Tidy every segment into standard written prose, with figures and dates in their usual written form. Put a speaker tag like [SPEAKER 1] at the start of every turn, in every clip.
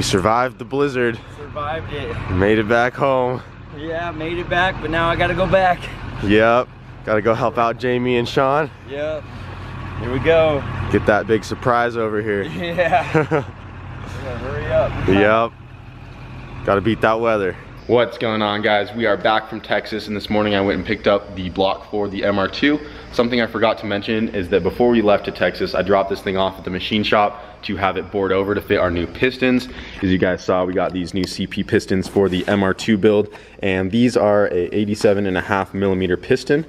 [SPEAKER 1] survived the blizzard.
[SPEAKER 2] Survived it.
[SPEAKER 1] Made it back home.
[SPEAKER 2] Yeah, made it back, but now I gotta go back.
[SPEAKER 1] Yep. Gotta go help out Jamie and Sean.
[SPEAKER 2] Yep. Here we go.
[SPEAKER 1] Get that big surprise over here.
[SPEAKER 2] Yeah. Hurry up.
[SPEAKER 1] Yep. Gotta beat that weather. What's going on, guys? We are back from Texas, and this morning I went and picked up the block for the MR2. Something I forgot to mention is that before we left to Texas, I dropped this thing off at the machine shop to have it bored over to fit our new pistons. As you guys saw, we got these new CP pistons for the MR2 build, and these are a 87.5mm piston,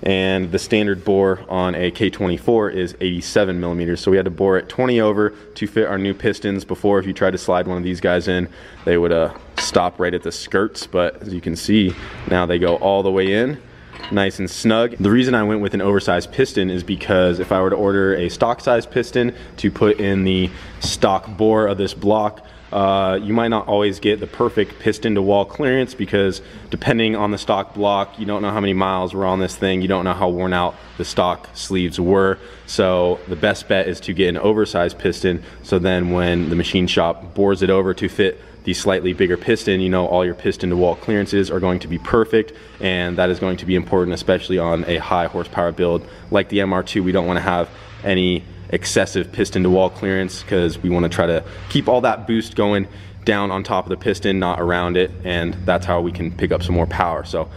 [SPEAKER 1] and the standard bore on a K24 is 87mm. So we had to bore it 20 over to fit our new pistons. Before, if you tried to slide one of these guys in, they would stop right at the skirts, but as you can see, now they go all the way in, nice and snug. The reason I went with an oversized piston is because if I were to order a stock size piston to put in the stock bore of this block, you might not always get the perfect piston to wall clearance, because depending on the stock block, you don't know how many miles were on this thing, you don't know how worn out the stock sleeves were. So the best bet is to get an oversized piston, so then when the machine shop bores it over to fit the slightly bigger piston, you know all your piston to wall clearances are going to be perfect, and that is going to be important, especially on a high horsepower build like the MR2. We don't want to have any excessive piston to wall clearance, because we want to try to keep all that boost going down on top of the piston, not around it, and that's how we can pick up some more power. So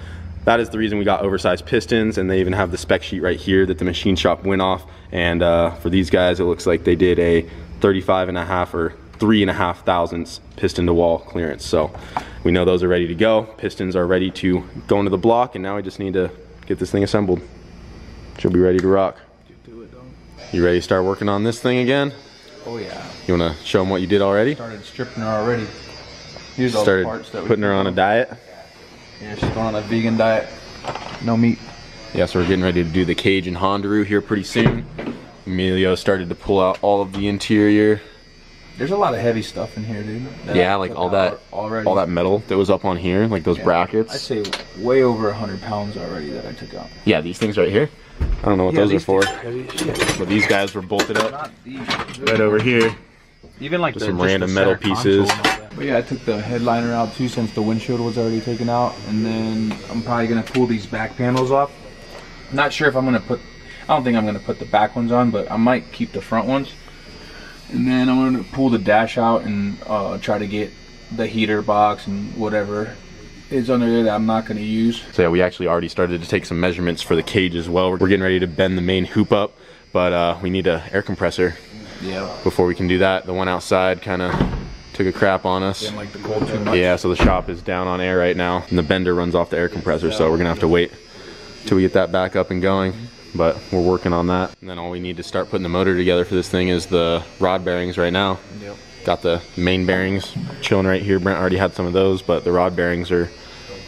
[SPEAKER 1] that is the reason we got oversized pistons, and they even have the spec sheet right here that the machine shop went off. And for these guys, it looks like they did a 35.5 or 3.5 thousandths piston to wall clearance. So we know those are ready to go. Pistons are ready to go into the block, and now we just need to get this thing assembled. She'll be ready to rock. You ready to start working on this thing again?
[SPEAKER 3] Oh yeah.
[SPEAKER 1] You want to show them what you did already?
[SPEAKER 3] Started stripping her already. Here's all the parts that we
[SPEAKER 1] putting her on a diet?
[SPEAKER 3] Yeah, she's going on a vegan diet. No meat.
[SPEAKER 1] Yeah, so we're getting ready to do the cage and Hondaroo here pretty soon. Emilio started to pull out all of the interior.
[SPEAKER 3] There's a lot of heavy stuff in here, dude.
[SPEAKER 1] Yeah, like all that metal that was up on here, like those brackets.
[SPEAKER 3] I'd say way over 100 pounds already that I took out.
[SPEAKER 1] Yeah, these things right here. I don't know what those are for, but these guys were bolted up right over here.
[SPEAKER 3] Even like
[SPEAKER 1] some random metal pieces.
[SPEAKER 3] But yeah, I took the headliner out too, since the windshield was already taken out, and then I'm probably gonna pull these back panels off. Not sure if I'm gonna put. I don't think I'm gonna put the back ones on, but I might keep the front ones. And then I'm gonna pull the dash out and try to get the heater box and whatever is under there that I'm not gonna use.
[SPEAKER 1] So yeah, we actually already started to take some measurements for the cage as well. We're getting ready to bend the main hoop up, but we need an air compressor.
[SPEAKER 3] Yeah.
[SPEAKER 1] Before we can do that, the one outside kind of took a crap on us.
[SPEAKER 3] Didn't like the cold too much.
[SPEAKER 1] Yeah, so the shop is down on air right now, and the bender runs off the air compressor, so we're gonna have to wait till we get that back up and going. But we're working on that. And then all we need to start putting the motor together for this thing is the rod bearings right now.
[SPEAKER 3] Yep.
[SPEAKER 1] Got the main bearings chilling right here. Brent already had some of those, but the rod bearings are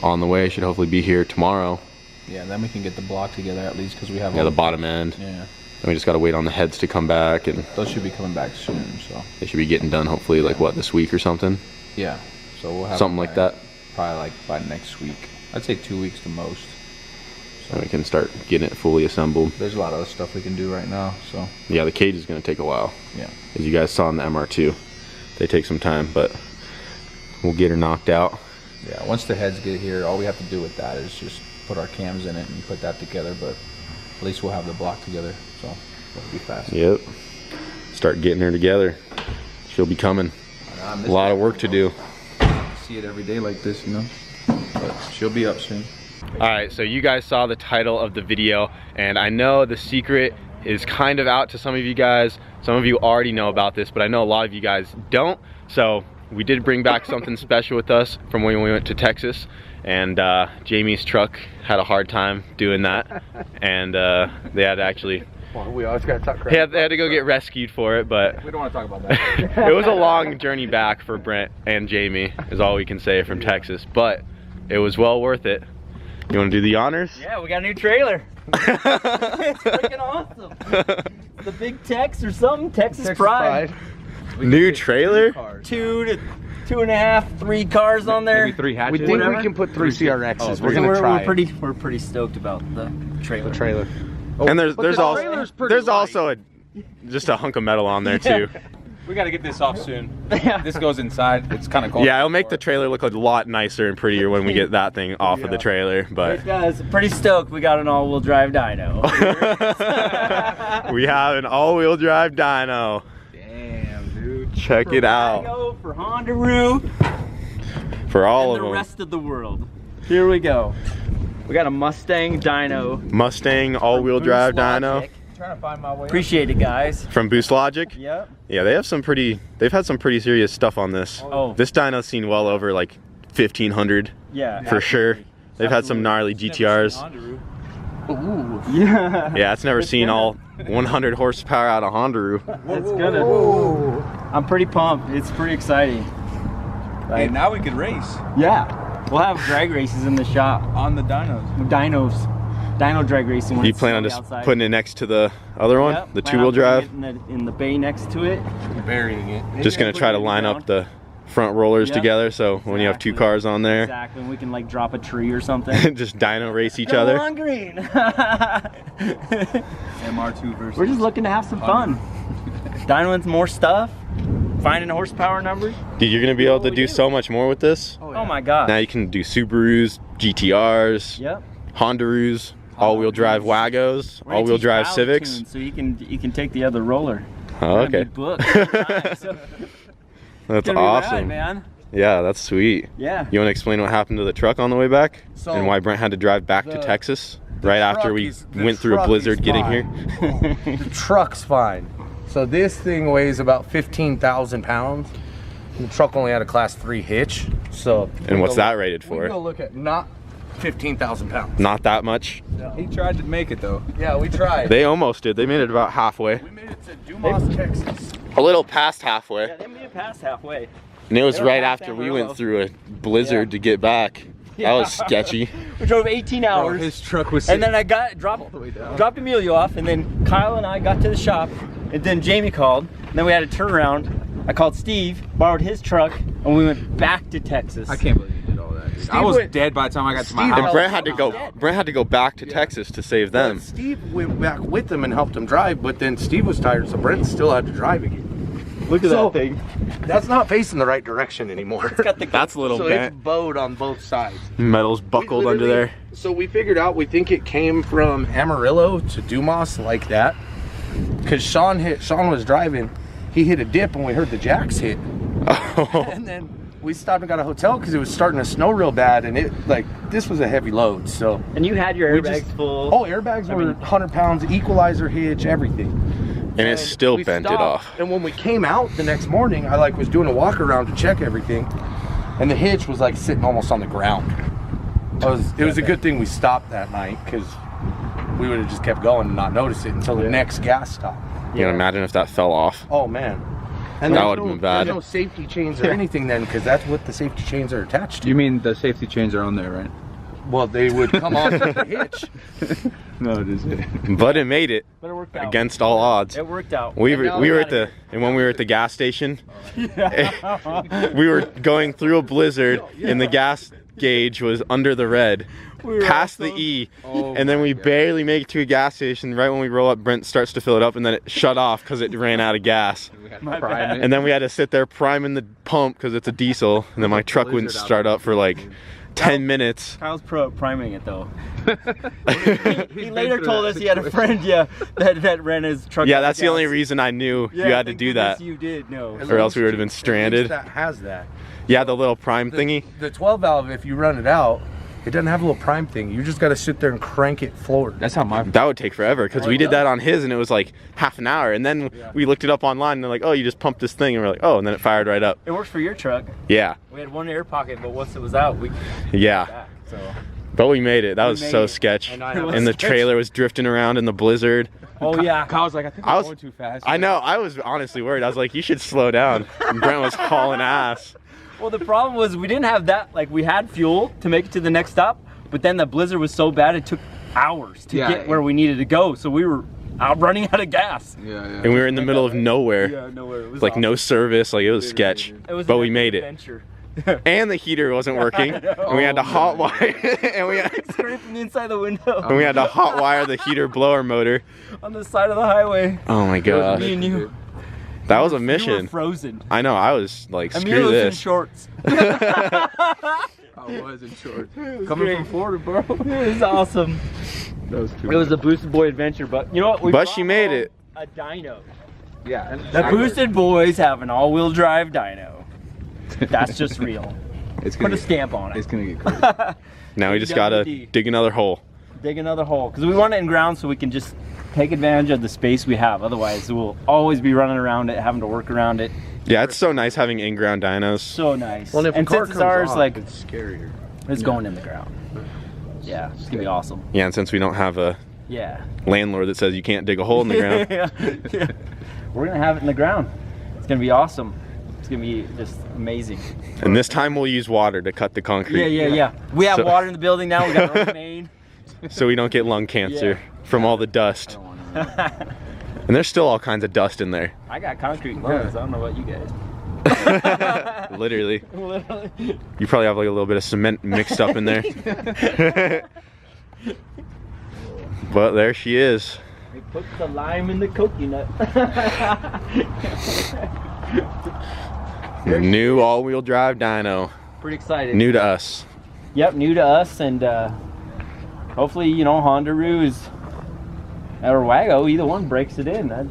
[SPEAKER 1] on the way. Should hopefully be here tomorrow.
[SPEAKER 3] Yeah, then we can get the block together at least, because we have
[SPEAKER 1] the bottom end.
[SPEAKER 3] Yeah.
[SPEAKER 1] And we just gotta wait on the heads to come back, and
[SPEAKER 3] those should be coming back soon, so
[SPEAKER 1] they should be getting done hopefully like what, this week or something?
[SPEAKER 3] Yeah. So we'll have
[SPEAKER 1] something like that.
[SPEAKER 3] Probably like by next week. I'd say 2 weeks the most.
[SPEAKER 1] And we can start getting it fully assembled.
[SPEAKER 3] There's a lot of other stuff we can do right now, so.
[SPEAKER 1] Yeah, the cage is gonna take a while.
[SPEAKER 3] Yeah.
[SPEAKER 1] As you guys saw in the MR2. They take some time, but we'll get her knocked out.
[SPEAKER 3] Yeah, once the heads get here, all we have to do with that is just put our cams in it and put that together, but at least we'll have the block together, so it'll be fast.
[SPEAKER 1] Yep. Start getting her together. She'll be coming. A lot of work to do.
[SPEAKER 3] See it every day like this, you know, but she'll be up soon.
[SPEAKER 1] Alright, so you guys saw the title of the video, and I know the secret is kind of out to some of you guys. Some of you already know about this, but I know a lot of you guys don't. So we did bring back something special with us from when we went to Texas, and Jamie's truck had a hard time doing that, and they had to actually
[SPEAKER 3] we always gotta talk crap.
[SPEAKER 1] They had to go get rescued for it, but
[SPEAKER 3] we don't want to talk about that.
[SPEAKER 1] It was a long journey back for Brent and Jamie, is all we can say from Texas, but it was well worth it. You want to do the honors?
[SPEAKER 2] Yeah, we got a new trailer. It's freaking awesome. The big Tex or something, Texas Pride.
[SPEAKER 1] New trailer?
[SPEAKER 2] 2 to 2.5, 3 cars on there.
[SPEAKER 3] Maybe 3 hatches.
[SPEAKER 4] We think we can put 3 CRXs. We're gonna try.
[SPEAKER 2] We're pretty stoked about the trailer.
[SPEAKER 1] Oh, and there's also just a hunk of metal on there too.
[SPEAKER 3] We gotta get this off soon. This goes inside. It's kind of cold.
[SPEAKER 1] Yeah, it'll make the trailer look a lot nicer and prettier when we get that thing off of the trailer. But
[SPEAKER 2] It does. Pretty stoked we got an all-wheel drive dyno.
[SPEAKER 1] we have an all-wheel drive dyno.
[SPEAKER 3] Damn, dude.
[SPEAKER 1] Check it out.
[SPEAKER 2] Dyno, for Hondaroo,
[SPEAKER 1] For all
[SPEAKER 2] and
[SPEAKER 1] of
[SPEAKER 2] the
[SPEAKER 1] them.
[SPEAKER 2] rest of the world. Here we go. We got a Mustang dyno.
[SPEAKER 1] Mustang all-wheel drive dyno.
[SPEAKER 2] Logic.
[SPEAKER 3] Trying to find my way.
[SPEAKER 2] Appreciate it, guys.
[SPEAKER 1] From Boost Logic.
[SPEAKER 2] Yep.
[SPEAKER 1] Yeah, they've had some pretty serious stuff on this.
[SPEAKER 2] Oh.
[SPEAKER 1] This dyno's seen well over like 1,500
[SPEAKER 2] Yeah.
[SPEAKER 1] for sure. They've had some gnarly GTRs.
[SPEAKER 2] Ooh. Yeah.
[SPEAKER 1] Yeah, it's never seen all 100 horsepower out of Hondaroo.
[SPEAKER 2] It's gonna. I'm pretty pumped. It's pretty exciting.
[SPEAKER 3] Hey, now we could race
[SPEAKER 2] Yeah. We'll have drag races in the shop.
[SPEAKER 3] on the dynos.
[SPEAKER 2] Dyno drag racing. When
[SPEAKER 1] You
[SPEAKER 2] it's
[SPEAKER 1] plan on
[SPEAKER 2] snowy
[SPEAKER 1] just
[SPEAKER 2] outside.
[SPEAKER 1] putting it next to the other one,
[SPEAKER 2] Yep,
[SPEAKER 1] the
[SPEAKER 2] plan on
[SPEAKER 1] two-wheel drive?
[SPEAKER 2] putting it in the bay next to it.
[SPEAKER 3] Burying it.
[SPEAKER 1] Just gonna try to line up the front rollers
[SPEAKER 2] Yep.
[SPEAKER 1] together, so when you have two
[SPEAKER 2] Exactly.
[SPEAKER 1] cars on there,
[SPEAKER 2] Exactly. And we can like drop a tree or something.
[SPEAKER 1] just dyno race each
[SPEAKER 2] Go
[SPEAKER 1] other.
[SPEAKER 2] on green.
[SPEAKER 3] MR2 versus.
[SPEAKER 2] We're just looking to have some fun. Dynoing more stuff. Finding horsepower numbers.
[SPEAKER 1] Dude, you're gonna be able to
[SPEAKER 2] what we
[SPEAKER 1] do
[SPEAKER 2] do.
[SPEAKER 1] so much more with this.
[SPEAKER 2] Oh my god.
[SPEAKER 1] Now you can do Subarus, GTRs,
[SPEAKER 2] Yep.
[SPEAKER 1] Hondaroos, all-wheel drive Wagos,
[SPEAKER 2] We're gonna
[SPEAKER 1] all-wheel
[SPEAKER 2] teach
[SPEAKER 1] drive
[SPEAKER 2] Kyle
[SPEAKER 1] Civics.
[SPEAKER 2] tunes So you can take the other roller.
[SPEAKER 1] Oh,
[SPEAKER 2] We're gonna
[SPEAKER 1] okay.
[SPEAKER 2] be booked all the time, so
[SPEAKER 1] That's
[SPEAKER 2] it's gonna be
[SPEAKER 1] awesome.
[SPEAKER 2] rad, man.
[SPEAKER 1] Yeah, that's sweet.
[SPEAKER 2] Yeah.
[SPEAKER 1] You want to explain what happened to the truck on the way back?
[SPEAKER 4] So,
[SPEAKER 1] and why Brent had to drive back to
[SPEAKER 4] the-
[SPEAKER 1] Texas right after
[SPEAKER 4] truck
[SPEAKER 1] we
[SPEAKER 4] is- the
[SPEAKER 1] went through a
[SPEAKER 4] truck
[SPEAKER 1] blizzard
[SPEAKER 4] is
[SPEAKER 1] getting
[SPEAKER 4] fine.
[SPEAKER 1] here?
[SPEAKER 4] The truck's fine. So this thing weighs about 15,000 pounds. The truck only had a class 3 hitch. So.
[SPEAKER 1] And what's that rated
[SPEAKER 4] We
[SPEAKER 1] for?
[SPEAKER 4] go look at not 15,000 pounds.
[SPEAKER 1] Not that much.
[SPEAKER 3] He tried to make it though.
[SPEAKER 4] Yeah, we tried.
[SPEAKER 1] They almost did. They made it about halfway.
[SPEAKER 4] We made it to Dumas, Texas.
[SPEAKER 1] A little past halfway.
[SPEAKER 2] Yeah, they made it past halfway.
[SPEAKER 1] And it was
[SPEAKER 2] They were
[SPEAKER 1] right
[SPEAKER 2] past
[SPEAKER 1] after we
[SPEAKER 2] Amarillo.
[SPEAKER 1] went through a blizzard to get back. That was sketchy.
[SPEAKER 2] We drove 18 hours.
[SPEAKER 3] His truck was.
[SPEAKER 2] And then I dropped Emilio off, and then Kyle and I got to the shop, and then Jamie called, and then we had a turnaround. I called Steve, borrowed his truck, and we went back to Texas.
[SPEAKER 3] I can't believe you did all that. Dude. I was
[SPEAKER 4] went-
[SPEAKER 3] dead by the time I got to my
[SPEAKER 4] Steve
[SPEAKER 3] house.
[SPEAKER 1] And Brent had to
[SPEAKER 2] I'm
[SPEAKER 1] go.
[SPEAKER 2] dead.
[SPEAKER 1] Brent had to go back to Texas to save them.
[SPEAKER 4] But Steve went back with them and helped him drive, but then Steve was tired, so Brent still had to drive again.
[SPEAKER 2] Look at
[SPEAKER 4] So-
[SPEAKER 2] that thing.
[SPEAKER 4] That's not facing the right direction anymore.
[SPEAKER 1] That's a little
[SPEAKER 4] So
[SPEAKER 1] bent.
[SPEAKER 4] it's bowed on both sides.
[SPEAKER 1] Metal's buckled
[SPEAKER 4] We
[SPEAKER 1] under
[SPEAKER 4] literally-
[SPEAKER 1] there.
[SPEAKER 4] So we figured out, we think it came from Amarillo to Dumas like that. Cause Sean was driving, he hit a dip and we heard the jacks hit.
[SPEAKER 1] Oh.
[SPEAKER 4] And then we stopped and got a hotel because it was starting to snow real bad and this was a heavy load. So,
[SPEAKER 2] And you had your
[SPEAKER 4] We
[SPEAKER 2] airbags
[SPEAKER 4] just-
[SPEAKER 2] full.
[SPEAKER 4] oh, airbags were 100 pounds, equalizer hitch, everything.
[SPEAKER 1] And it still
[SPEAKER 4] we
[SPEAKER 1] bent it
[SPEAKER 4] stopped,
[SPEAKER 1] off.
[SPEAKER 4] And when we came out the next morning, I was doing a walk around to check everything, and the hitch was sitting almost on the ground. It was a good thing we stopped that night because we would have just kept going and not noticed it until the next gas stop.
[SPEAKER 1] You can imagine if that fell off.
[SPEAKER 4] Oh man. And
[SPEAKER 1] That
[SPEAKER 4] there's
[SPEAKER 1] would've been bad.
[SPEAKER 4] There's no safety chains or anything then, because that's what the safety chains are attached to.
[SPEAKER 3] You mean the safety chains are on there, right?
[SPEAKER 4] Well, they would come off with the hitch.
[SPEAKER 3] No, it isn't.
[SPEAKER 1] But it made it
[SPEAKER 2] But it worked out.
[SPEAKER 1] against all odds.
[SPEAKER 2] It worked out.
[SPEAKER 1] We
[SPEAKER 2] And
[SPEAKER 1] were
[SPEAKER 2] now
[SPEAKER 1] we were
[SPEAKER 2] got
[SPEAKER 1] at and when we were at the gas station, we were going through a blizzard and the gas gauge was under the red, past the E, and then we barely make it to a gas station. Right when we roll up, Brent starts to fill it up, and then it shut off because it ran out of gas.
[SPEAKER 2] My bad.
[SPEAKER 1] And then we had to sit there priming the pump because it's a diesel, and then my truck wouldn't start up for like 10 minutes.
[SPEAKER 2] Kyle's priming it though. He later told us he had a friend, that ran his truck.
[SPEAKER 1] Yeah,
[SPEAKER 2] out of
[SPEAKER 1] that's the only
[SPEAKER 2] gas.
[SPEAKER 1] reason I knew
[SPEAKER 2] Yeah,
[SPEAKER 1] you had to
[SPEAKER 2] thank
[SPEAKER 1] do
[SPEAKER 2] goodness
[SPEAKER 1] that.
[SPEAKER 2] You did, no.
[SPEAKER 1] Or else we would have been
[SPEAKER 4] At least
[SPEAKER 1] stranded.
[SPEAKER 4] that has that.
[SPEAKER 1] Yeah, the little prime thingy.
[SPEAKER 4] The 12 valve, if you run it out, it doesn't have a little prime thing. You just got to sit there and crank it forward.
[SPEAKER 3] That's how my.
[SPEAKER 1] That would take forever because we did that on his and it was like half an hour. And then we looked it up online and they're like, oh, you just pump this thing. And we're like, oh, and then it fired right up.
[SPEAKER 2] It works for your truck.
[SPEAKER 1] Yeah,
[SPEAKER 2] We had one air pocket, but once it was out, we
[SPEAKER 1] yeah.
[SPEAKER 2] back. So
[SPEAKER 1] But we made it. That was
[SPEAKER 2] made
[SPEAKER 1] so
[SPEAKER 2] it.
[SPEAKER 1] sketch.
[SPEAKER 4] And I
[SPEAKER 2] It was
[SPEAKER 1] And the
[SPEAKER 2] sketch.
[SPEAKER 1] trailer was drifting around in the blizzard.
[SPEAKER 2] oh yeah.
[SPEAKER 3] Kyle's like, I think
[SPEAKER 1] I
[SPEAKER 3] I'm
[SPEAKER 1] was-
[SPEAKER 3] going too fast.
[SPEAKER 1] I know. I was honestly worried. I was like, you should slow down. And Brent was hauling ass.
[SPEAKER 2] Well, the problem was we didn't have that. Like we had fuel to make it to the next stop, but then the blizzard was so bad it took hours to
[SPEAKER 3] Yeah.
[SPEAKER 2] get where we needed to go. So we were out running out of gas.
[SPEAKER 3] Yeah, yeah.
[SPEAKER 1] And we were in the middle of nowhere.
[SPEAKER 2] Yeah, nowhere. It was
[SPEAKER 1] Like no service. Like it was
[SPEAKER 2] Literally,
[SPEAKER 1] sketch.
[SPEAKER 2] It was
[SPEAKER 1] But
[SPEAKER 2] an
[SPEAKER 1] we
[SPEAKER 2] epic
[SPEAKER 1] made it.
[SPEAKER 2] adventure.
[SPEAKER 1] And the heater wasn't working. And we had to hot wire. and we had
[SPEAKER 2] Scraping the inside the window
[SPEAKER 1] and we had to hot wire the heater blower motor.
[SPEAKER 2] on the side of the highway.
[SPEAKER 1] Oh my
[SPEAKER 2] Me
[SPEAKER 1] gosh.
[SPEAKER 2] and you.
[SPEAKER 1] That was a
[SPEAKER 2] You were
[SPEAKER 1] mission.
[SPEAKER 2] frozen.
[SPEAKER 1] I know, I was like, screw
[SPEAKER 2] Emilio's in
[SPEAKER 1] this.
[SPEAKER 2] shorts.
[SPEAKER 3] I was in short. Coming from Florida, bro.
[SPEAKER 2] It was awesome.
[SPEAKER 3] That was too
[SPEAKER 2] It was a Boosted Boy adventure, but you know what? We
[SPEAKER 1] But
[SPEAKER 2] brought
[SPEAKER 1] she made
[SPEAKER 2] home
[SPEAKER 1] it.
[SPEAKER 2] A dyno.
[SPEAKER 3] Yeah.
[SPEAKER 2] The Boostedboiz have an all-wheel drive dyno. That's just real.
[SPEAKER 3] It's
[SPEAKER 2] Put a stamp on it.
[SPEAKER 3] It's gonna get crazy.
[SPEAKER 1] Now we just gotta
[SPEAKER 2] AWD.
[SPEAKER 1] dig another hole.
[SPEAKER 2] Dig another hole because we want it in ground so we can just take advantage of the space we have. Otherwise, we'll always be running around it, having to work around it.
[SPEAKER 1] Yeah, it's so nice having in-ground dynos.
[SPEAKER 2] So nice.
[SPEAKER 4] Well, if
[SPEAKER 2] and
[SPEAKER 4] a car
[SPEAKER 2] since it's
[SPEAKER 4] comes
[SPEAKER 2] ours,
[SPEAKER 4] off,
[SPEAKER 2] like
[SPEAKER 4] it's scarier.
[SPEAKER 2] it's going in the ground. Yeah, it's gonna be awesome.
[SPEAKER 1] Yeah, and since we don't have a
[SPEAKER 2] Yeah.
[SPEAKER 1] landlord that says you can't dig a hole in the ground.
[SPEAKER 2] Yeah. We're gonna have it in the ground. It's gonna be awesome. It's gonna be just amazing.
[SPEAKER 1] And this time we'll use water to cut the concrete.
[SPEAKER 2] Yeah. We have
[SPEAKER 1] So-
[SPEAKER 2] water in the building now. We got our own main.
[SPEAKER 1] So we don't get lung cancer from all the dust.
[SPEAKER 2] I
[SPEAKER 1] And there's still all kinds of dust in there.
[SPEAKER 2] got concrete lungs. I don't know about you guys.
[SPEAKER 1] Literally.
[SPEAKER 2] Literally.
[SPEAKER 1] You probably have like a little bit of cement mixed up in there. But there she is.
[SPEAKER 2] We put the lime in the coconut.
[SPEAKER 1] The new all-wheel drive dyno.
[SPEAKER 2] Pretty excited.
[SPEAKER 1] New to us.
[SPEAKER 2] Yep, new to us, and hopefully, you know, Hondaroo's or Wago, either one breaks it in. That'd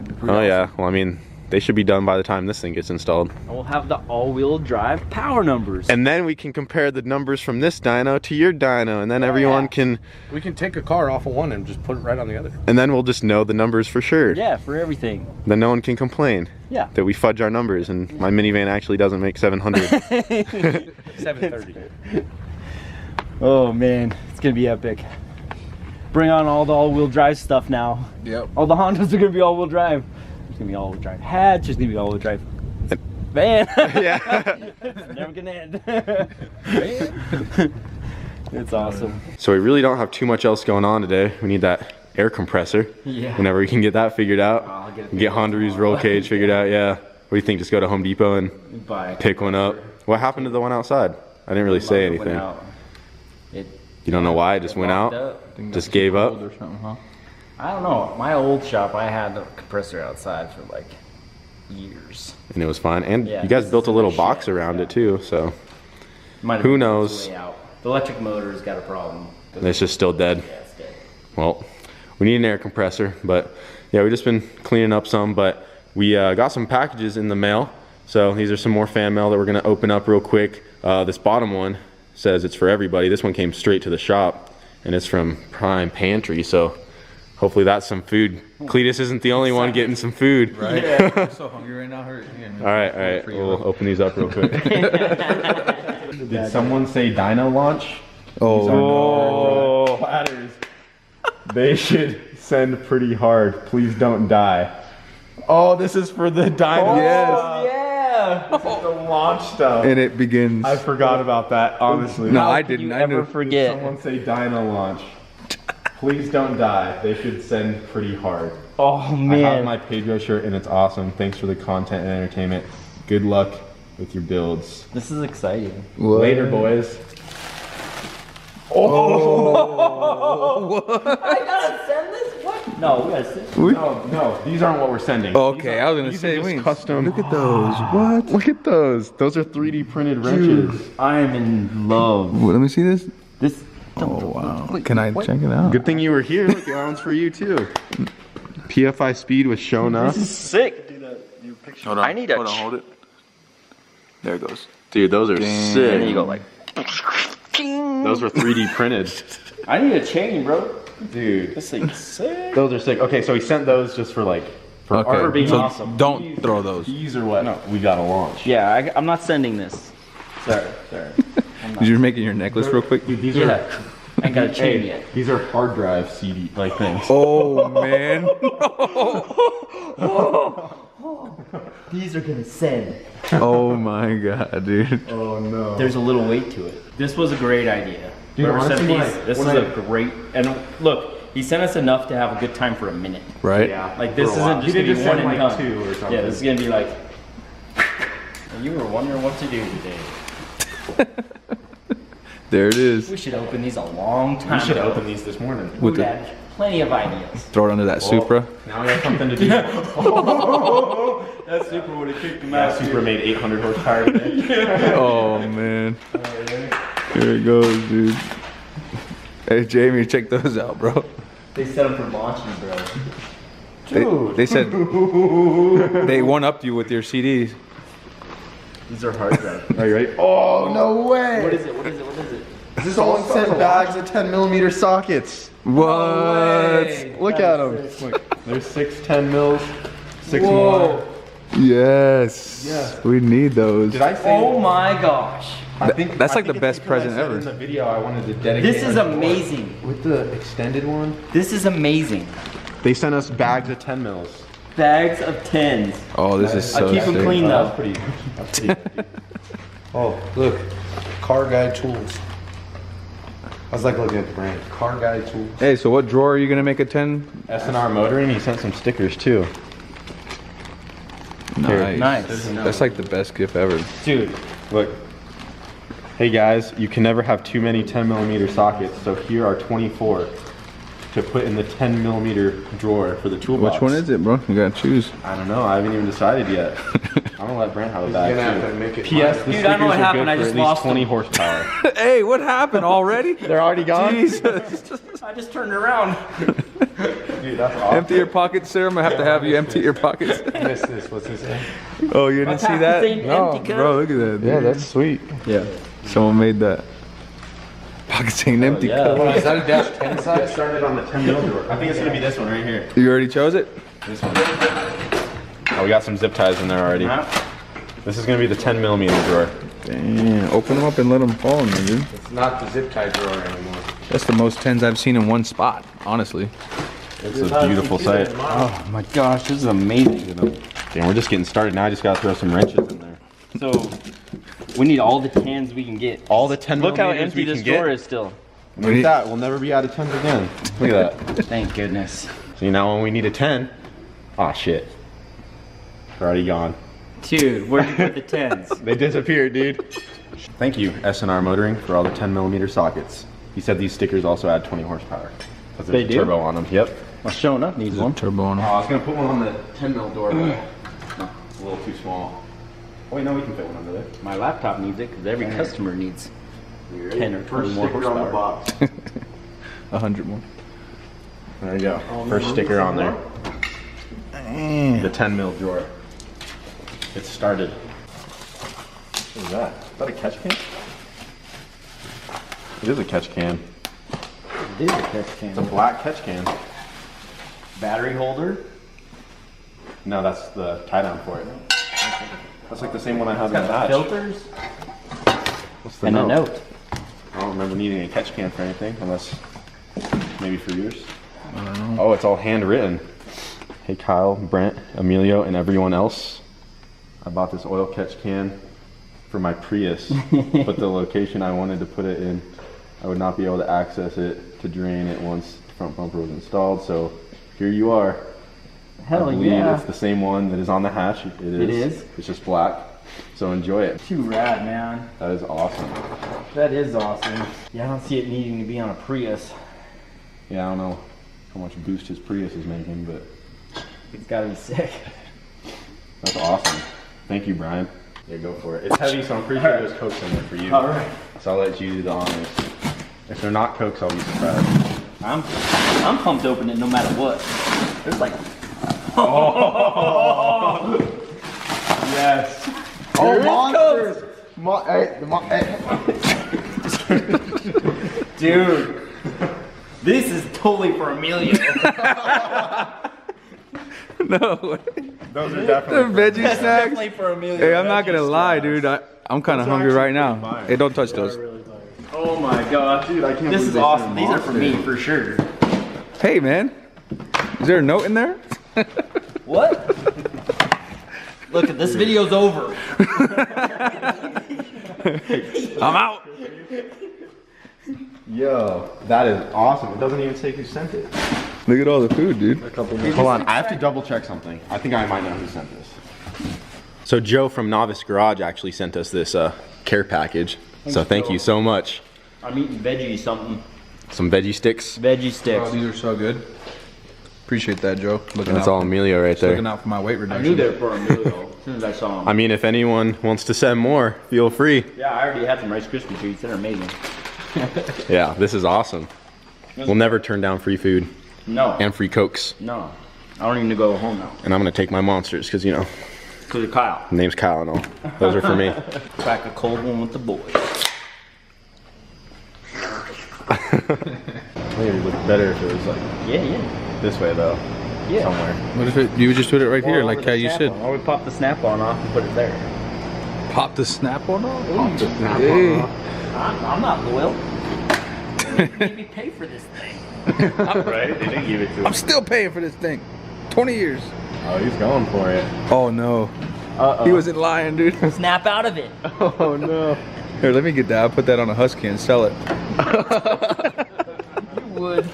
[SPEAKER 2] be pretty
[SPEAKER 1] Oh
[SPEAKER 2] awesome.
[SPEAKER 1] yeah, well I mean, they should be done by the time this thing gets installed.
[SPEAKER 2] And we'll have the all-wheel drive power numbers.
[SPEAKER 1] And then we can compare the numbers from this dyno to your dyno, and then everyone can,
[SPEAKER 4] We can take a car off of one and just put it right on the other.
[SPEAKER 1] and then we'll just know the numbers for sure.
[SPEAKER 2] Yeah, for everything.
[SPEAKER 1] Then no one can complain
[SPEAKER 2] Yeah.
[SPEAKER 1] that we fudge our numbers and my minivan actually doesn't make 700.
[SPEAKER 2] 730. Oh man, it's gonna be epic. Bring on all the all-wheel drive stuff now.
[SPEAKER 3] Yep.
[SPEAKER 2] All the Hondas are gonna be all-wheel drive. There's gonna be all-wheel drive hatch. There's gonna be all-wheel drive van.
[SPEAKER 1] Yeah.
[SPEAKER 2] It's never gonna end. It's awesome.
[SPEAKER 1] So we really don't have too much else going on today. We need that air compressor.
[SPEAKER 2] Yeah.
[SPEAKER 1] Whenever we can get that figured out.
[SPEAKER 2] I'll get it
[SPEAKER 1] Get Hondaroo's roll cage figured out, yeah. What do you think? Just go to Home Depot and
[SPEAKER 2] Buy a
[SPEAKER 1] pick one up? What happened to the one outside? I didn't really say
[SPEAKER 2] It went
[SPEAKER 1] anything.
[SPEAKER 2] out. It
[SPEAKER 1] You don't know why? It just went
[SPEAKER 2] locked
[SPEAKER 1] out?
[SPEAKER 2] up.
[SPEAKER 1] Just gave up?
[SPEAKER 3] Or something, huh?
[SPEAKER 2] I don't know. My old shop, I had a compressor outside for like years.
[SPEAKER 1] And it was fine. And
[SPEAKER 2] Yeah,
[SPEAKER 1] you guys
[SPEAKER 2] this
[SPEAKER 1] built a
[SPEAKER 2] is
[SPEAKER 1] little
[SPEAKER 2] the
[SPEAKER 1] box
[SPEAKER 2] shit,
[SPEAKER 1] around
[SPEAKER 2] yeah.
[SPEAKER 1] it too, so
[SPEAKER 2] Might have
[SPEAKER 1] Who
[SPEAKER 2] been
[SPEAKER 1] knows?
[SPEAKER 2] way out. The electric motor's got a problem.
[SPEAKER 1] it's just still dead.
[SPEAKER 2] Yeah, it's dead.
[SPEAKER 1] Well, we need an air compressor, but yeah, we've just been cleaning up some, but we got some packages in the mail. So these are some more fan mail that we're gonna open up real quick. This bottom one says it's for everybody. This one came straight to the shop, and it's from Prime Pantry, so hopefully that's some food. Cletus isn't the only one getting some food.
[SPEAKER 3] Right? I'm so hungry right now.
[SPEAKER 1] All right, we'll open these up real quick. Did someone say dyno launch? Oh, platters. They should send pretty hard. Please don't die. Oh, this is for the dyno.
[SPEAKER 2] Yeah.
[SPEAKER 1] This is the launch stuff.
[SPEAKER 3] And it begins.
[SPEAKER 1] I forgot about that, honestly.
[SPEAKER 3] No,
[SPEAKER 2] How
[SPEAKER 3] I
[SPEAKER 2] could
[SPEAKER 3] didn't.
[SPEAKER 2] you
[SPEAKER 3] I
[SPEAKER 2] ever
[SPEAKER 3] knew.
[SPEAKER 2] forget?
[SPEAKER 1] Someone say dyno launch. Please don't die. They should send pretty hard.
[SPEAKER 2] Oh
[SPEAKER 1] I have
[SPEAKER 2] man.
[SPEAKER 1] my Pedro shirt and it's awesome. Thanks for the content and entertainment. Good luck with your builds.
[SPEAKER 2] This is exciting.
[SPEAKER 3] What?
[SPEAKER 1] Later, boys.
[SPEAKER 2] I gotta send this? What? No, we gotta send.
[SPEAKER 1] No, these aren't what we're sending.
[SPEAKER 3] Okay, I was gonna
[SPEAKER 1] These
[SPEAKER 3] say,
[SPEAKER 1] are just
[SPEAKER 3] wait.
[SPEAKER 1] custom.
[SPEAKER 3] Look at those. What?
[SPEAKER 1] Look at those. Those are 3D printed wrenches.
[SPEAKER 2] I am in love.
[SPEAKER 3] Let me see this.
[SPEAKER 2] This.
[SPEAKER 3] Oh wow. Can I check it out?
[SPEAKER 1] Good thing you were here. Look, that one's for you too. PFI speed was shown up.
[SPEAKER 2] This is sick.
[SPEAKER 3] Hold on.
[SPEAKER 2] I need a
[SPEAKER 3] Hold on. Hold it. There it goes.
[SPEAKER 1] Dude, those are
[SPEAKER 2] And then
[SPEAKER 1] sick.
[SPEAKER 2] you go like.
[SPEAKER 1] Those were 3D printed.
[SPEAKER 2] I need a chain, bro.
[SPEAKER 1] Dude,
[SPEAKER 2] This thing's sick.
[SPEAKER 1] those are sick. Okay, so he sent those just for like, for art.
[SPEAKER 2] For being
[SPEAKER 3] so
[SPEAKER 2] awesome.
[SPEAKER 3] don't throw those.
[SPEAKER 1] These are what we got to launch.
[SPEAKER 2] Yeah, I'm not sending this. Sorry.
[SPEAKER 3] Did you making your necklace real quick?
[SPEAKER 1] Dude, these
[SPEAKER 2] Yeah. I ain't got a chain yet.
[SPEAKER 1] These are hard drive CD like things.
[SPEAKER 3] Oh man.
[SPEAKER 2] These are gonna send.
[SPEAKER 3] Oh my god, dude.
[SPEAKER 1] Oh no.
[SPEAKER 2] There's a little weight to it. This was a great idea.
[SPEAKER 1] Dude,
[SPEAKER 2] Whoever sent
[SPEAKER 1] honestly,
[SPEAKER 2] these,
[SPEAKER 1] like,
[SPEAKER 2] this is
[SPEAKER 1] when
[SPEAKER 2] a great. And look, he sent us enough to have a good time for a minute.
[SPEAKER 3] Right?
[SPEAKER 1] Yeah.
[SPEAKER 2] Like this
[SPEAKER 1] for a while.
[SPEAKER 2] isn't just
[SPEAKER 1] He
[SPEAKER 2] gonna
[SPEAKER 1] did
[SPEAKER 2] be
[SPEAKER 1] just
[SPEAKER 2] one
[SPEAKER 1] send,
[SPEAKER 2] and
[SPEAKER 1] like,
[SPEAKER 2] done.
[SPEAKER 1] 2 or something.
[SPEAKER 2] Yeah, this is gonna be like. You were wondering what to do today.
[SPEAKER 3] There it is.
[SPEAKER 2] We should open these a long time
[SPEAKER 1] We should
[SPEAKER 2] ago.
[SPEAKER 1] open these this morning.
[SPEAKER 3] With
[SPEAKER 2] Ooh,
[SPEAKER 3] the-
[SPEAKER 2] Dad, plenty of ideas.
[SPEAKER 3] Throw it under that Supra.
[SPEAKER 1] Now we have something to do.
[SPEAKER 2] That Supra would have kicked him
[SPEAKER 1] That Supra made 800 horsepower today.
[SPEAKER 3] Oh man. Here it goes, dude. Hey Jamie, check those out, bro.
[SPEAKER 2] They set them for launching, bro.
[SPEAKER 3] They said they one-upped you with your CDs.
[SPEAKER 2] These are hard drives.
[SPEAKER 1] Are you ready? Oh, no way.
[SPEAKER 2] What is it? What is it? What is it?
[SPEAKER 1] Someone sent bags of 10mm sockets.
[SPEAKER 3] What?
[SPEAKER 1] Look at them. Look, there's 6 10 mils, 6
[SPEAKER 2] Whoa.
[SPEAKER 1] more.
[SPEAKER 3] Yes.
[SPEAKER 1] Yeah.
[SPEAKER 3] We need those.
[SPEAKER 1] Did I say?
[SPEAKER 2] Oh my gosh.
[SPEAKER 1] I think
[SPEAKER 3] That's like
[SPEAKER 1] I think
[SPEAKER 3] the
[SPEAKER 1] it's
[SPEAKER 3] best
[SPEAKER 1] because
[SPEAKER 3] present
[SPEAKER 1] I said
[SPEAKER 3] ever.
[SPEAKER 1] In the video, I wanted to dedicate.
[SPEAKER 2] This is amazing.
[SPEAKER 1] With the extended one.
[SPEAKER 2] This is amazing.
[SPEAKER 1] They sent us bags of 10 mils.
[SPEAKER 2] Bags of 10s.
[SPEAKER 3] Oh, this is so
[SPEAKER 2] I keep them
[SPEAKER 3] sick.
[SPEAKER 2] clean
[SPEAKER 1] That's
[SPEAKER 2] though.
[SPEAKER 1] pretty. That's pretty good.
[SPEAKER 4] Oh, look. Car Guy Tools. I was like looking at the brand. Car Guy Tools.
[SPEAKER 3] Hey, so what drawer are you gonna make a 10?
[SPEAKER 1] S&R Motoring, he sent some stickers too.
[SPEAKER 3] Nice.
[SPEAKER 2] Nice.
[SPEAKER 3] That's like the best gift ever.
[SPEAKER 2] Dude.
[SPEAKER 1] Look. Hey guys, you can never have too many 10mm sockets, so here are 24 to put in the 10mm drawer for the toolbox.
[SPEAKER 3] Which one is it, bro? You gotta choose.
[SPEAKER 1] I don't know, I haven't even decided yet. I'm gonna let Brent have a bag
[SPEAKER 4] You're gonna have
[SPEAKER 1] too.
[SPEAKER 4] to make it
[SPEAKER 1] P.S. The
[SPEAKER 2] Dude, I know what
[SPEAKER 1] stickers are
[SPEAKER 2] happened,
[SPEAKER 1] good
[SPEAKER 2] I
[SPEAKER 1] for
[SPEAKER 2] just
[SPEAKER 1] at least
[SPEAKER 2] lost
[SPEAKER 1] 20
[SPEAKER 2] them.
[SPEAKER 1] horsepower.
[SPEAKER 3] Hey, what happened already?
[SPEAKER 1] They're already gone?
[SPEAKER 3] Jesus.
[SPEAKER 2] I just turned around.
[SPEAKER 1] Dude, that's awesome.
[SPEAKER 3] Empty your pockets, sir. I'm gonna have to have you empty your pockets.
[SPEAKER 4] I missed this. What's this name?
[SPEAKER 3] Oh, you didn't see that?
[SPEAKER 2] No,
[SPEAKER 3] Bro, look at that. Dude.
[SPEAKER 1] Yeah, that's sweet.
[SPEAKER 3] Yeah. Someone made that. Pockets ain't empty.
[SPEAKER 2] yeah.
[SPEAKER 3] Come on.
[SPEAKER 4] Is that a dash 10
[SPEAKER 1] I
[SPEAKER 4] size?
[SPEAKER 1] started on the 10mm drawer. I think it's gonna be this one right here.
[SPEAKER 3] You already chose it?
[SPEAKER 1] This one. Oh, we got some zip ties in there already. This is gonna be the 10mm drawer.
[SPEAKER 3] Damn. Open them up and let them fall in there, dude.
[SPEAKER 4] It's not the zip tie drawer anymore.
[SPEAKER 3] That's the most 10s I've seen in one spot, honestly.
[SPEAKER 1] It's a beautiful sight.
[SPEAKER 2] Oh my gosh, this is amazing.
[SPEAKER 1] Damn, we're just getting started. Now I just gotta throw some wrenches in there.
[SPEAKER 2] So, we need all the 10s we can get.
[SPEAKER 1] All the 10mm
[SPEAKER 2] Look how empty
[SPEAKER 1] we
[SPEAKER 2] this
[SPEAKER 1] can get.
[SPEAKER 2] drawer is still.
[SPEAKER 1] Look at that. We'll never be out of 10s again. Look at that.
[SPEAKER 2] Thank goodness.
[SPEAKER 1] See, now when we need a 10, ah shit. They're already gone.
[SPEAKER 2] Dude, where'd you put the 10s?
[SPEAKER 1] They disappeared, dude. Thank you, S&R Motoring, for all the 10mm sockets. He said these stickers also add 20 horsepower. Because
[SPEAKER 2] They
[SPEAKER 1] there's a
[SPEAKER 2] do?
[SPEAKER 1] turbo on them. Yep.
[SPEAKER 2] Well, showing up needs one.
[SPEAKER 3] Turbo on
[SPEAKER 1] Oh,
[SPEAKER 3] them.
[SPEAKER 1] I was gonna put one on the 10mm door, but it's a little too small. Oh, wait, no, we can fit one under there.
[SPEAKER 2] My laptop needs it because every customer needs 10 or 20
[SPEAKER 1] First
[SPEAKER 2] more
[SPEAKER 1] sticker on the
[SPEAKER 2] horsepower.
[SPEAKER 1] box.
[SPEAKER 3] 100 more.
[SPEAKER 1] There you go. First sticker on there. The 10mm drawer. It started. What is that? Is that a catch can? It is a catch can.
[SPEAKER 2] It is a catch can.
[SPEAKER 1] It's a black catch can.
[SPEAKER 2] Battery holder.
[SPEAKER 1] No, that's the tie down for it. That's like the same one I have in the hatch.
[SPEAKER 2] Filters.
[SPEAKER 1] What's the
[SPEAKER 2] And
[SPEAKER 1] note?
[SPEAKER 2] a note.
[SPEAKER 1] I don't remember needing a catch can for anything, unless maybe for yours. I don't know. Oh, it's all handwritten. Hey Kyle, Brent, Emilio, and everyone else. I bought this oil catch can for my Prius, but the location I wanted to put it in, I would not be able to access it to drain it once the front bumper was installed. So here you are.
[SPEAKER 2] Hell
[SPEAKER 1] I believe
[SPEAKER 2] yeah.
[SPEAKER 1] it's the same one that is on the hatch. It is. It's just black. So enjoy it.
[SPEAKER 2] Too rad, man.
[SPEAKER 1] That is awesome.
[SPEAKER 2] That is awesome. Yeah, I don't see it needing to be on a Prius.
[SPEAKER 1] Yeah, I don't know how much boost his Prius is making, but
[SPEAKER 2] It's gotta be sick.
[SPEAKER 1] that's awesome. Thank you, Brian. Yeah, go for it. It's heavy, so I'm pretty sure there's Cokes in there for you.
[SPEAKER 2] All right.
[SPEAKER 1] So I'll let you do the honors. If they're not Cokes, I'll be surprised.
[SPEAKER 2] I'm pumped to open it no matter what. There's like.
[SPEAKER 1] Yes.
[SPEAKER 4] Oh, monsters!
[SPEAKER 2] Dude, this is totally for Emilio.
[SPEAKER 3] No.
[SPEAKER 1] Those are
[SPEAKER 3] The
[SPEAKER 1] definitely.
[SPEAKER 3] veggie snacks.
[SPEAKER 2] Definitely for Emilio.
[SPEAKER 3] Hey, I'm not gonna lie, dude. I'm kind of hungry right now.
[SPEAKER 1] fire.
[SPEAKER 3] Hey, don't touch those.
[SPEAKER 2] Oh my gosh,
[SPEAKER 1] Dude, I can't
[SPEAKER 2] this
[SPEAKER 1] believe
[SPEAKER 2] is
[SPEAKER 1] they
[SPEAKER 2] awesome.
[SPEAKER 1] sent
[SPEAKER 2] These are for me for sure.
[SPEAKER 3] Hey, man. Is there a note in there?
[SPEAKER 2] What? Look, this video's over.
[SPEAKER 3] I'm out.
[SPEAKER 1] Yo, that is awesome. It doesn't even say who sent it.
[SPEAKER 3] Look at all the food, dude.
[SPEAKER 1] Hold on, I have to double check something. I think I might know who sent this. So Joe from Novice Garage actually sent us this care package. So thank you so much.
[SPEAKER 2] I'm eating veggie something.
[SPEAKER 1] some veggie sticks.
[SPEAKER 2] Veggie sticks.
[SPEAKER 3] Oh, these are so good. Appreciate that, Joe.
[SPEAKER 1] That's all Emilio right there.
[SPEAKER 3] Looking out for my weight reduction.
[SPEAKER 2] I knew they were for Emilio as soon as I saw them.
[SPEAKER 1] I mean, if anyone wants to send more, feel free.
[SPEAKER 2] Yeah, I already had some Rice Krispie treats. They're amazing.
[SPEAKER 1] Yeah, this is awesome. We'll never turn down free food.
[SPEAKER 2] No.
[SPEAKER 1] And free Cokes.
[SPEAKER 2] No. I don't even go home now.
[SPEAKER 1] And I'm gonna take my Monsters, because you know.
[SPEAKER 2] Because of Kyle.
[SPEAKER 1] Name's Kyle and all. Those are for me.
[SPEAKER 2] Crack a cold one with the boys.
[SPEAKER 1] Maybe it would look better if it was like
[SPEAKER 2] Yeah.
[SPEAKER 1] this way though.
[SPEAKER 2] Yeah.
[SPEAKER 1] Somewhere.
[SPEAKER 3] What if you would just put it right here, like how you said?
[SPEAKER 2] Or we pop the snap-on off and put it there.
[SPEAKER 3] Pop the snap-on off?
[SPEAKER 1] Pop the snap
[SPEAKER 3] Hey.
[SPEAKER 1] on.
[SPEAKER 2] I'm not loyal. They made me pay for this thing.
[SPEAKER 1] Right? They didn't give it to him.
[SPEAKER 3] I'm still paying for this thing. 20 years.
[SPEAKER 1] Oh, he's going for it.
[SPEAKER 3] Oh no.
[SPEAKER 2] Uh-oh.
[SPEAKER 3] He wasn't lying, dude.
[SPEAKER 2] Snap out of it.
[SPEAKER 3] Oh no. Here, let me get that. I'll put that on a Husky and sell it.
[SPEAKER 2] You would.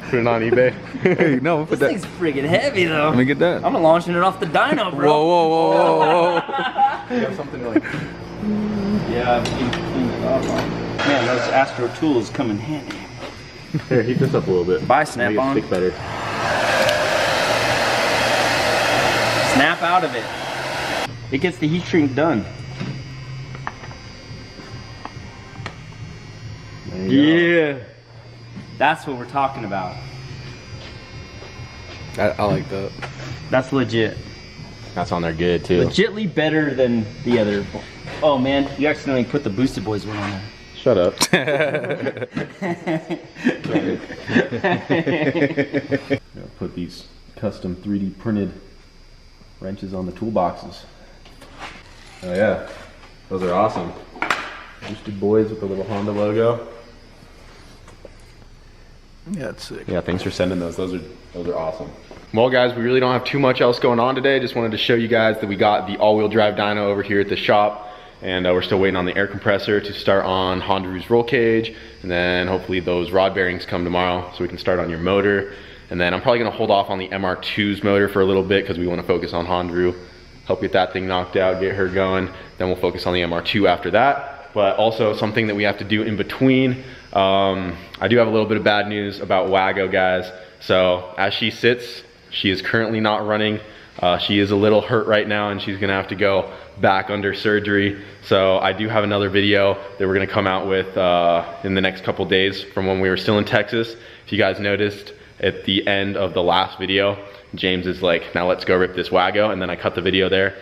[SPEAKER 1] Put it on eBay.
[SPEAKER 3] Hey, no, we'll put
[SPEAKER 2] This
[SPEAKER 3] that.
[SPEAKER 2] thing's friggin' heavy though.
[SPEAKER 3] Let me get that.
[SPEAKER 2] I'm launching it off the dyno,
[SPEAKER 3] Whoa,
[SPEAKER 2] bro.
[SPEAKER 3] whoa, whoa, whoa, whoa.
[SPEAKER 1] You have something like.
[SPEAKER 2] Yeah, man, those Astro tools come in handy.
[SPEAKER 1] Here, heat this up a little bit.
[SPEAKER 2] Bye,
[SPEAKER 1] Make it
[SPEAKER 2] Snap-on.
[SPEAKER 1] stick better.
[SPEAKER 2] Snap out of it. It gets the heat shrink done.
[SPEAKER 1] There you
[SPEAKER 2] Yeah. That's what we're talking about.
[SPEAKER 3] I like that.
[SPEAKER 2] That's legit.
[SPEAKER 1] go. That's on there good too.
[SPEAKER 2] Legitly better than the other. Oh man, you accidentally put the Boostedboiz one on there.
[SPEAKER 1] Shut up. Put these custom 3D printed wrenches on the toolboxes. Oh yeah, those are awesome. Boostedboiz with the little Honda logo.
[SPEAKER 3] Yeah, it's sick.
[SPEAKER 1] Yeah, thanks for sending those. Those are awesome. Well guys, we really don't have too much else going on today. Just wanted to show you guys that we got the all-wheel drive dyno over here at the shop. And we're still waiting on the air compressor to start on Honda's roll cage. And then hopefully those rod bearings come tomorrow so we can start on your motor. And then I'm probably gonna hold off on the MR2's motor for a little bit because we wanna focus on Honda, help get that thing knocked out, get her going. Then we'll focus on the MR2 after that. But also something that we have to do in between. I do have a little bit of bad news about Wago, guys. So as she sits, she is currently not running. She is a little hurt right now and she's gonna have to go back under surgery. So I do have another video that we're gonna come out with in the next couple days from when we were still in Texas. If you guys noticed at the end of the last video, James is like, now let's go rip this Wago, and then I cut the video there.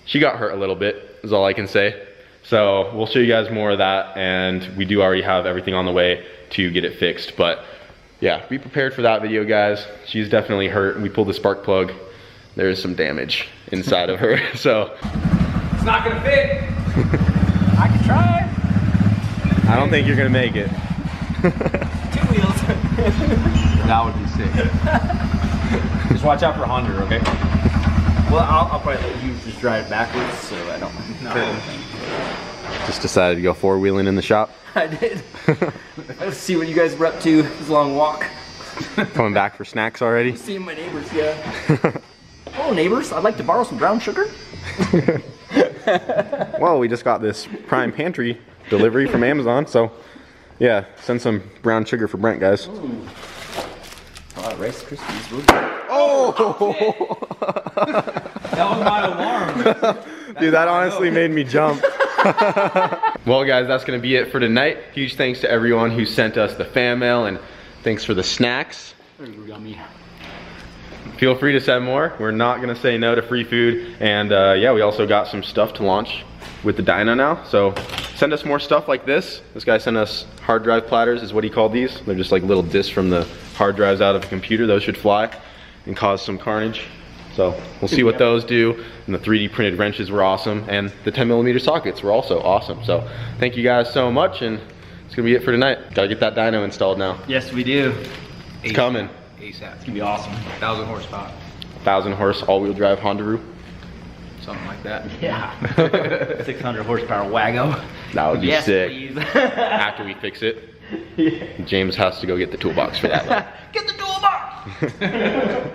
[SPEAKER 1] She got hurt a little bit, is all I can say. So we'll show you guys more of that, and we do already have everything on the way to get it fixed. But yeah, be prepared for that video, guys. She's definitely hurt. We pulled the spark plug. There is some damage inside of her, so.
[SPEAKER 2] It's not gonna fit. I can try.
[SPEAKER 1] I don't think you're gonna make it.
[SPEAKER 2] 2 wheels.
[SPEAKER 3] That would be sick.
[SPEAKER 2] Just watch out for Honda, okay? Well, I'll probably let you just drive it backwards so I don't. No.
[SPEAKER 1] Just decided to go four-wheeling in the shop.
[SPEAKER 2] I did. Let's see what you guys were up to this long walk.
[SPEAKER 1] Coming back for snacks already.
[SPEAKER 2] Seeing my neighbors, yeah. Hello, neighbors. I'd like to borrow some brown sugar.
[SPEAKER 1] Well, we just got this Prime Pantry delivery from Amazon, so yeah, send some brown sugar for Brent, guys.
[SPEAKER 2] Ooh. Rice Krispies.
[SPEAKER 1] Oh!
[SPEAKER 2] That was my alarm.
[SPEAKER 1] Dude, that honestly made me jump. Well, guys, that's gonna be it for tonight. Huge thanks to everyone who sent us the fan mail, and thanks for the snacks.
[SPEAKER 2] They're yummy.
[SPEAKER 1] Feel free to send more. We're not gonna say no to free food. And yeah, we also got some stuff to launch with the dyno now. So send us more stuff like this. This guy sent us hard drive platters, is what he called these. They're just like little discs from the hard drives out of a computer. Those should fly and cause some carnage. So we'll see what those do. And the 3D printed wrenches were awesome. And the 10mm sockets were also awesome. So thank you guys so much. And it's gonna be it for tonight. Gotta get that dyno installed now.
[SPEAKER 2] Yes, we do.
[SPEAKER 1] It's coming.
[SPEAKER 3] ASAP.
[SPEAKER 2] It's gonna be awesome.
[SPEAKER 3] 1,000 horsepower.
[SPEAKER 1] 1,000 horse all-wheel drive Honda.
[SPEAKER 3] Something like that.
[SPEAKER 2] Yeah. 600 horsepower Wago.
[SPEAKER 1] That would be
[SPEAKER 2] Yes,
[SPEAKER 1] sick.
[SPEAKER 2] please.
[SPEAKER 1] After we fix it,
[SPEAKER 2] Yeah.
[SPEAKER 1] James has to go get the toolbox for that.
[SPEAKER 2] Get the toolbox.